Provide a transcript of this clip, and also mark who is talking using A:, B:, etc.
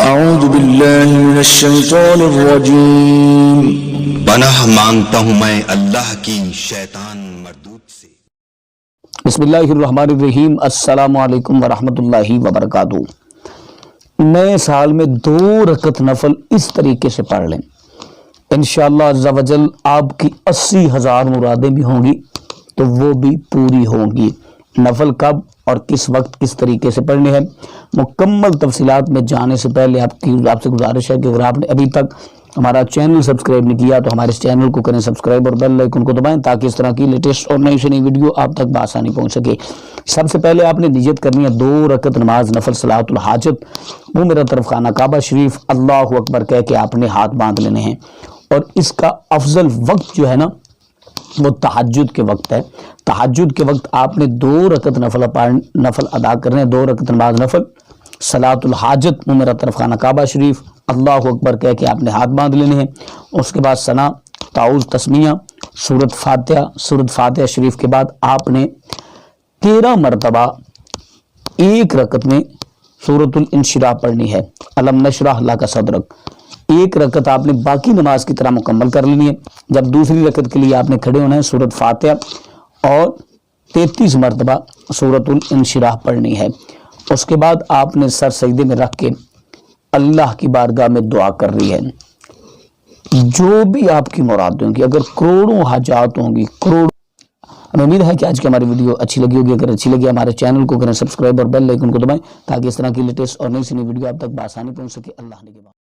A: اعوذ باللہ من الشیطان الرجیم۔
B: پناہ مانگتا ہوں میں اللہ کی شیطان مردود سے۔
C: بسم اللہ الرحمن الرحیم۔ السلام علیکم ورحمۃ اللہ وبرکاتہ۔ نئے سال میں 2 رکعت نفل اس طریقے سے پڑھ لیں، انشاءاللہ عز و جل آپ کی 80,000 مرادیں بھی ہوں گی تو وہ بھی پوری ہوں گی۔ نفل کب اور کس وقت کس طریقے سے پڑھنی ہے، مکمل تفصیلات میں جانے سے پہلے آپ سے گزارش ہے کہ اگر آپ نے ابھی تک ہمارا چینل سبسکرائب نہیں کیا تو ہمارے اس چینل کو کریں سبسکرائب اور بیل آئیکن کو دبائیں تاکہ اس طرح کی لیٹسٹ اور نئی سے نئی ویڈیو آپ تک بآسانی پہنچ سکے۔ سب سے پہلے آپ نے نیت کرنی ہے 2 رکعت نماز نفل صلاۃ الحاجت، منہ میرا طرف خانہ کعبہ شریف، اللہ اکبر کہہ کے آپ نے ہاتھ باندھ لینے ہیں، اور اس کا افضل وقت جو ہے نا وہ تہجد کے وقت ہے۔ تہجد کے وقت آپ نے 2 رکعت نفل ادا کرنے ہیں، 2 رکعت نماز نفل صلاۃ الحاجت، منہ میرا طرف خانہ کعبہ شریف، اللہ اکبر کہہ کے آپ نے ہاتھ باندھ لینے ہیں۔ اس کے بعد ثنا، تعوذ، تسمیہ، سورۃ فاتحہ شریف کے بعد آپ نے 13 مرتبہ ایک رکعت میں سورۃ الانشراح پڑھنی ہے، الم نشرح لک صدرک۔ ایک رکعت آپ نے باقی نماز کی طرح مکمل کر لینی ہے۔ جب دوسری رکعت کے لیے آپ نے کھڑے ہونا ہے، سورۃ فاتحہ اور 33 مرتبہ سورۃ الانشراح پڑھنی ہے۔ اس کے بعد آپ نے سر سجدے میں رکھ کے اللہ کی بارگاہ میں دعا کر رہی ہے، جو بھی آپ کی مرادیں ہوں گی، اگر کروڑوں حاجات ہوں گی، ہمیں امید ہے کہ آج کی ہماری ویڈیو اچھی لگی ہوگی۔ اگر اچھی لگی ہمارے چینل کو کریں سبسکرائب اور بیل آئیکن کو دبائیں تاکہ اس طرح کی لیٹسٹ اور نئی سے نئی ویڈیو آپ تک بآسانی پہنچ سکے۔ اللہ نے